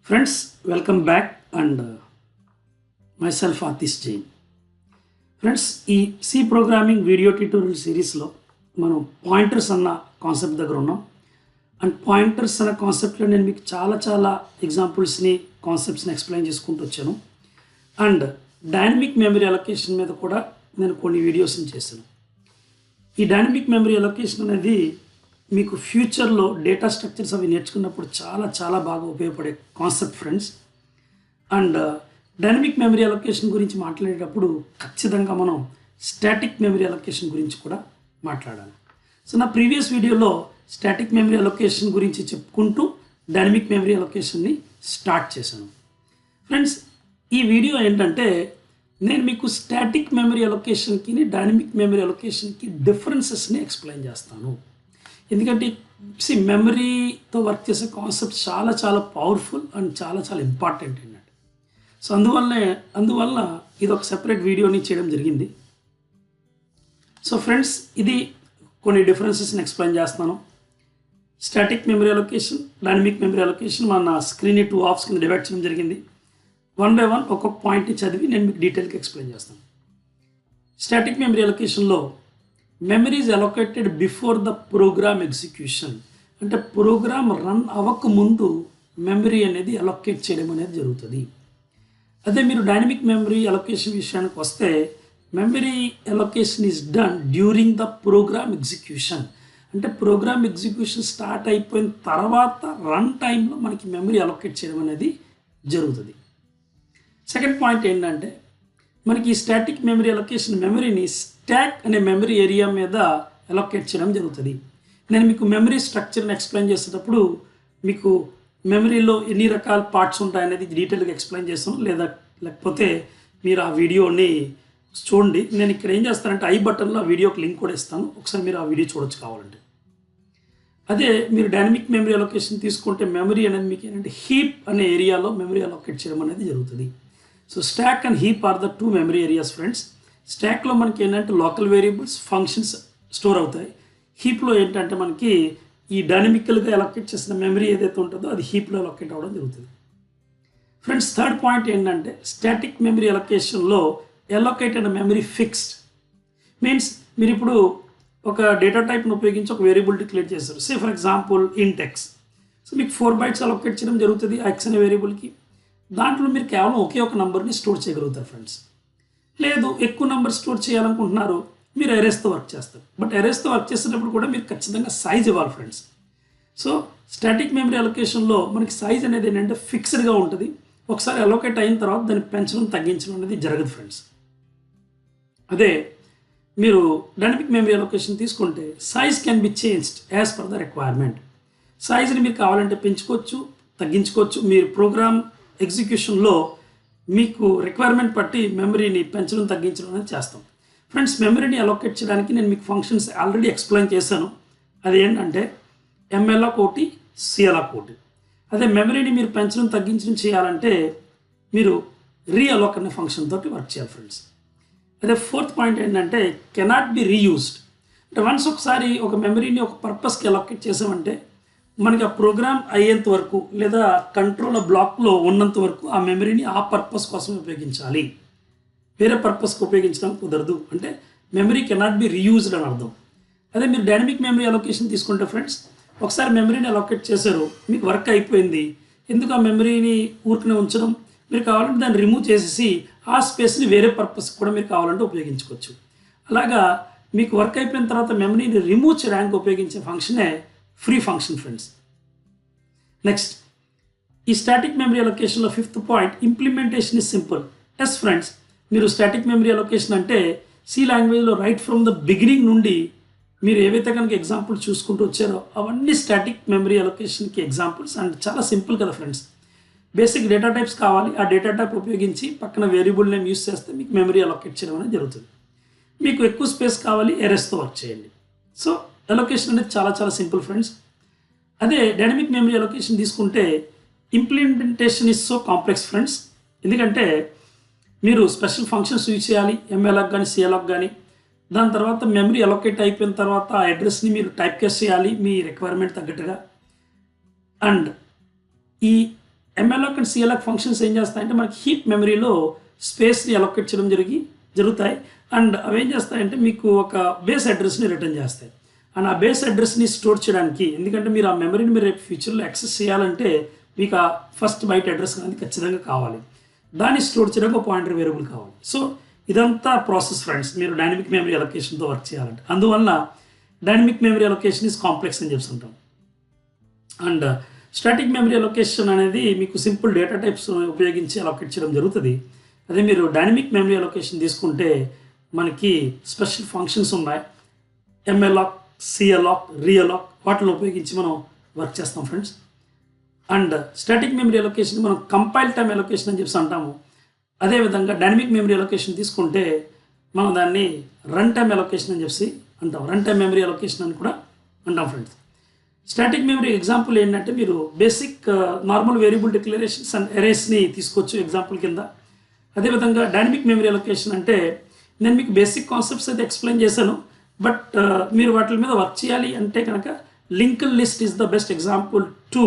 Friends, welcome back and myself Atish Jain. Friends ఈ C programming video tutorial సిరీస్లో మనం pointers అన్న concept దగ్గర ఉన్నాం. అండ్ పాయింటర్స్ అన్న కాన్సెప్ట్లో నేను మీకు చాలా ఎగ్జాంపుల్స్ని కాన్సెప్ట్స్ని ఎక్స్ప్లెయిన్ చేసుకుంటూ వచ్చాను. అండ్ డైనమిక్ మెమరీ అలొకేషన్ మీద కూడా నేను కొన్ని వీడియోస్ని చేశాను. ఈ డైనమిక్ మెమరీ అలొకేషన్ అనేది మీకు ఫ్యూచర్లో డేటా స్ట్రక్చర్స్ అవి నేర్చుకున్నప్పుడు చాలా బాగా ఉపయోగపడే concept friends. And dynamic memory allocation గురించి మాట్లాడేటప్పుడు ఖచ్చితంగా మనం స్టాటిక్ మెమరీ అలొకేషన్ గురించి కూడా మాట్లాడాలి. సో నా ప్రీవియస్ వీడియోలో స్టాటిక్ మెమరీ అలొకేషన్ గురించి చెప్పుకుంటూ డైనమిక్ మెమరీ అలొకేషన్ని స్టార్ట్ చేశాను. ఫ్రెండ్స్, ఈ వీడియో ఏంటంటే నేను మీకు స్టాటిక్ మెమరీ అలొకేషన్కి డైనమిక్ మెమరీ అలొకేషన్కి డిఫరెన్సెస్ని ఎక్స్ప్లెయిన్ చేస్తాను. ఎందుకంటే మెమరీతో వర్క్ చేసే కాన్సెప్ట్ చాలా పవర్ఫుల్ అండ్ చాలా ఇంపార్టెంట్ అన్నట్టు. సో అందువల్ల ఇది ఒక సెపరేట్ వీడియోని చేయడం జరిగింది. సో ఫ్రెండ్స్, ఇది కొన్ని డిఫరెన్సెస్ని ఎక్స్ప్లెయిన్ చేస్తున్నాను. Static memory allocation, dynamic memory allocation మన స్క్రీన్ని 2 హాఫ్స్ కింద డివైడ్ చేయడం జరిగింది. 1 by 1 ఒక్కొక్క పాయింట్ని చదివి నేను మీకు డీటెయిల్గా ఎక్స్ప్లెయిన్ చేస్తాను. స్టాటిక్ మెమరీ అలొకేషన్లో memory is allocated before the program execution. అంటే ప్రోగ్రామ్ రన్ అవ్వకముందు మెమరీ అనేది అలొకేట్ చేయడం అనేది జరుగుతుంది. అదే మీరు డైనమిక్ మెమరీ అలొకేషన్ విషయానికి వస్తే memory allocation is done during the program execution. అంటే ప్రోగ్రామ్ ఎగ్జిక్యూషన్ స్టార్ట్ అయిపోయిన తర్వాత రన్ టైంలో మనకి మెమరీ అలొకేట్ చేయడం అనేది జరుగుతుంది. సెకండ్ పాయింట్ ఏంటంటే మనకి ఈ స్టాటిక్ మెమరీ అలొకేషన్ మెమరీని స్టాక్ అనే మెమరీ ఏరియా మీద అలొకేట్ చేయడం జరుగుతుంది. నేను మీకు మెమరీ స్ట్రక్చర్ని ఎక్స్ప్లెయిన్ చేసేటప్పుడు మీకు మెమరీలో ఎన్ని రకాల పార్ట్స్ ఉంటాయనేది డీటెయిల్గా ఎక్స్ప్లెయిన్ చేస్తాను. లేకపోతే మీరు ఆ వీడియోని చూడండి. నేను ఇక్కడ ఏం చేస్తానంటే ఐ బటన్లో ఆ వీడియోకి లింక్ కూడా ఇస్తాను, ఒకసారి మీరు ఆ వీడియో చూడొచ్చు కావాలంటే. అదే మీరు డైనమిక్ మెమరీ అలొకేషన్ తీసుకుంటే మెమరీ అనేది మీకు ఏంటంటే హీప్ అనే ఏరియాలో మెమరీ అలొకేట్ చేయడం అనేది జరుగుతుంది. So stack and heap are the 2 memory areas friends. స్టాక్లో మనకి ఏంటంటే లోకల్ వేరియబుల్స్ ఫంక్షన్స్ స్టోర్ అవుతాయి. హీప్లో ఏంటంటే మనకి ఈ డైనమికల్గా అలొకేట్ చేసిన మెమరీ ఏదైతే ఉంటుందో అది హీప్లో అలొకేట్ అవ్వడం జరుగుతుంది. ఫ్రెండ్స్, థర్డ్ పాయింట్ ఏంటంటే స్టాటిక్ మెమరీ అలొకేషన్లో అలొకేటెడ్ మెమరీ ఫిక్స్డ్. మీన్స్ మీరు ఇప్పుడు ఒక డేటా టైప్ను ఉపయోగించి ఒక వేరియబుల్ డిక్లేర్ చేస్తారు. సే ఫర్ ఎగ్జాంపుల్ ఇంట్ ఎక్స్. సో మీకు 4 bytes అలొకేట్ చేయడం జరుగుతుంది ఎక్స్ అనే వేరియబుల్కి. దాంట్లో మీరు కేవలం ఒకే ఒక నెంబర్ని స్టోర్ చేయగలుగుతారు ఫ్రెండ్స్. లేదు ఎక్కువ నెంబర్ స్టోర్ చేయాలనుకుంటున్నారు, మీరు ఎరేస్తో వర్క్ చేస్తారు. బట్ ఎరేస్తో వర్క్ చేసేటప్పుడు కూడా మీరు ఖచ్చితంగా సైజ్ ఇవ్వాలి ఫ్రెండ్స్. సో స్టాటిక్ మెమరీ అలొకేషన్లో మనకి సైజ్ అనేది ఏంటంటే ఫిక్స్డ్గా ఉంటుంది. ఒకసారి అలొకేట్ అయిన తర్వాత దాన్ని పెంచడం తగ్గించడం అనేది జరగదు ఫ్రెండ్స్. అదే మీరు డైనమిక్ మెమరీ అలొకేషన్ తీసుకుంటే size can be changed as per the requirement. సైజ్ని మీరు కావాలంటే పెంచుకోవచ్చు, తగ్గించుకోవచ్చు. మీరు ప్రోగ్రామ్ ఎగ్జిక్యూషన్లో మీకు రిక్వైర్మెంట్ బట్టి మెమరీని పెంచడం తగ్గించడం అనేది చేస్తాం. ఫ్రెండ్స్, మెమరీని అలొకేట్ చేయడానికి నేను మీకు ఫంక్షన్స్ ఆల్రెడీ ఎక్స్ప్లెయిన్ చేశాను. అది ఏంటంటే ఎంఎల్ఆక్ ఒకటి, సిఎల్ఆక్ ఒకటి. అదే మెమరీని మీరు పెంచడం తగ్గించడం చేయాలంటే మీరు రీఅలోక్ అనే ఫంక్షన్ తోటి వర్క్ చేయాలి ఫ్రెండ్స్. అదే ఫోర్త్ పాయింట్ ఏంటంటే కెనాట్ బి రీయూజ్డ్. అంటే వన్స్ ఒకసారి ఒక మెమరీని ఒక పర్పస్కి అలొకేట్ చేసామంటే మనకి ఆ ప్రోగ్రామ్ అయ్యేంత వరకు లేదా కంట్రోల్ బ్లాక్లో ఉన్నంత వరకు ఆ మెమరీని ఆ పర్పస్ కోసం ఉపయోగించాలి, వేరే పర్పస్కి ఉపయోగించడం కుదరదు. అంటే మెమరీ కెనాట్ బి రీయూజ్డ్ అని అర్థం. అదే మీరు డైనమిక్ మెమరీ అలొకేషన్ తీసుకుంటే ఫ్రెండ్స్, ఒకసారి మెమరీని అలొకేట్ చేశారు, మీకు వర్క్ అయిపోయింది, ఎందుకు ఆ మెమరీని ఊరికనే ఉంచడం, మీరు కావాలంటే దాన్ని రిమూవ్ చేసేసి ఆ స్పేస్ని వేరే పర్పస్కి కూడా మీరు కావాలంటే ఉపయోగించుకోవచ్చు. అలాగా మీకు వర్క్ అయిపోయిన తర్వాత మెమరీని రిమూవ్ చేయడానికి ఉపయోగించే ఫంక్షనే ఫ్రీ ఫంక్షన్ ఫ్రెండ్స్. నెక్స్ట్, ఈ స్టాటిక్ మెమరీ అలొకేషన్లో 5th point implementation is simple. Yes friends, మీరు స్టాటిక్ మెమరీ అలొకేషన్ అంటే సి లాంగ్వేజ్లో రైట్ ఫ్రమ్ ద బిగినింగ్ నుండి మీరు ఏవైతే కనుక ఎగ్జాంపుల్ చూసుకుంటూ వచ్చారో అవన్నీ స్టాటిక్ మెమరీ అలొకేషన్కి ఎగ్జాంపుల్స్. అండ్ చాలా సింపుల్ కదా ఫ్రెండ్స్. బేసిక్ డేటా టైప్స్ కావాలి, ఆ డేటా టైప్ ఉపయోగించి పక్కన వేరియబుల్ నేమ్ యూస్ చేస్తే మీకు మెమరీ అలొకేట్ చేయడం అనేది జరుగుతుంది. మీకు ఎక్కువ స్పేస్ కావాలి, ఎరేస్తో వర్క్ చేయండి. సో అలొకేషన్ అనేది చాలా సింపుల్ ఫ్రెండ్స్. అదే డైనమిక్ మెమరీ అలొకేషన్ తీసుకుంటే implementation is so complex friends. ఎందుకంటే మీరు స్పెషల్ ఫంక్షన్స్ యూజ్ చేయాలి, ఎంఎల్ఆక్ కానీ సిఎల్ఆక్ కానీ. దాని తర్వాత మెమరీ అలొకేట్ అయిపోయిన తర్వాత ఆ అడ్రస్ని మీరు టైప్ కేస్ చేయాలి మీ రిక్వైర్మెంట్ తగ్గట్టుగా. అండ్ ఈ ఎంఎల్ఆక్ అండ్ సిఎల్ఆక్ ఫంక్షన్స్ ఏం చేస్తాయంటే మనకి హీప్ మెమరీలో స్పేస్ని అలొకేట్ చేయడం జరుగుతాయి. అండ్ అవి ఏం చేస్తాయంటే మీకు ఒక బేస్ అడ్రస్ని రిటర్న్ చేస్తాయి. అండ్ ఆ బేస్ అడ్రస్ని స్టోర్ చేయడానికి, ఎందుకంటే మీరు ఆ మెమరీని మీరు రేపు ఫ్యూచర్లో యాక్సెస్ చేయాలంటే మీకు ఆ ఫస్ట్ బైట్ అడ్రస్ అనేది ఖచ్చితంగా కావాలి. దాన్ని స్టోర్ చేయడానికి ఒక పాయింటర్ వేరియబుల్ కావాలి. సో ఇదంతా ప్రాసెస్ ఫ్రెండ్స్, మీరు డైనమిక్ మెమరీ అలొకేషన్తో వర్క్ చేయాలంటే. అందువల్ల dynamic memory allocation is complex అని చెప్తుంటాం. అండ్ స్టాటిక్ మెమరీ అలొకేషన్ అనేది మీకు సింపుల్ డేటా టైప్స్ ఉపయోగించి అలొకేట్ చేయడం జరుగుతుంది. అదే మీరు డైనమిక్ మెమరీ అలొకేషన్ తీసుకుంటే మనకి స్పెషల్ ఫంక్షన్స్ ఉన్నాయి. ఎంఎల్ఆక్, సిఎల్ఆక్, రియలాక్ వాటిని ఉపయోగించి మనం వర్క్ చేస్తాం friends. And static memory allocation మనం కంపైల్ టైమ్ అలొకేషన్ అని చెప్పి అంటాము. అదేవిధంగా డైనమిక్ మెమరీ అలొకేషన్ తీసుకుంటే మనం దాన్ని రన్ టైమ్ అలొకేషన్ అని చెప్పి అంటాం. రన్ టైమ్ మెమరీ అలొకేషన్ అని కూడా అంటాం ఫ్రెండ్స్. స్టాటిక్ మెమరీ ఎగ్జాంపుల్ ఏంటంటే మీరు basic normal variable declarations and ఎరేస్ని తీసుకోవచ్చు ఎగ్జాంపుల్ కింద. అదేవిధంగా డైనమిక్ మెమరీ అలొకేషన్ అంటే నేను మీకు బేసిక్ కాన్సెప్ట్స్ అయితే ఎక్స్ప్లెయిన్ చేశాను. బట్ మీరు వాటి మీద వర్క్ చేయాలి అంటే కనుక linked list is the best example to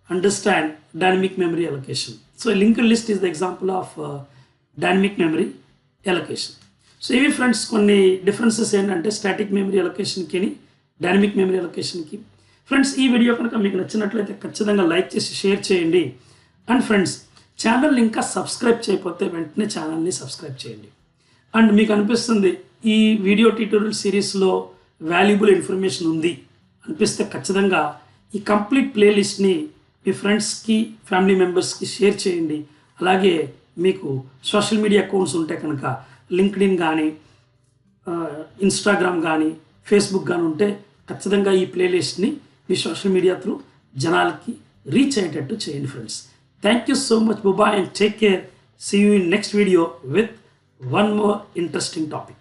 understand dynamic memory allocation. So linked list is the example of dynamic memory allocation. So ఇవి ఫ్రెండ్స్ కొన్ని డిఫరెన్సెస్ ఏంటంటే స్టాటిక్ మెమరీ అలొకేషన్కి డైనమిక్ మెమరీ అలొకేషన్కి. ఫ్రెండ్స్ ఈ వీడియో కనుక మీకు నచ్చినట్లయితే ఖచ్చితంగా లైక్ చేసి షేర్ చేయండి. అండ్ ఫ్రెండ్స్ ఛానల్ని ఇంకా సబ్స్క్రైబ్ చేయకపోతే వెంటనే ఛానల్ని సబ్స్క్రైబ్ చేయండి. అండ్ మీకు అనిపిస్తుంది ఈ వీడియో ట్యూటోరియల్ సిరీస్లో వాల్యుబుల్ ఇన్ఫర్మేషన్ ఉంది అనిపిస్తే ఖచ్చితంగా ఈ కంప్లీట్ ప్లేలిస్ట్ని మీ ఫ్రెండ్స్కి, ఫ్యామిలీ మెంబర్స్కి షేర్ చేయండి. అలాగే మీకు సోషల్ మీడియా అకౌంట్స్ ఉంటే కనుక లింక్డ్ఇన్ కానీ, ఇన్స్టాగ్రామ్ కానీ, ఫేస్బుక్ కానీ ఉంటే ఖచ్చితంగా ఈ ప్లేలిస్ట్ని మీ సోషల్ మీడియా త్రూ జనాలకి రీచ్ అయ్యేటట్టు చేయండి friends. Thank you so much. Bye and take care. See you in next video with one more interesting topic.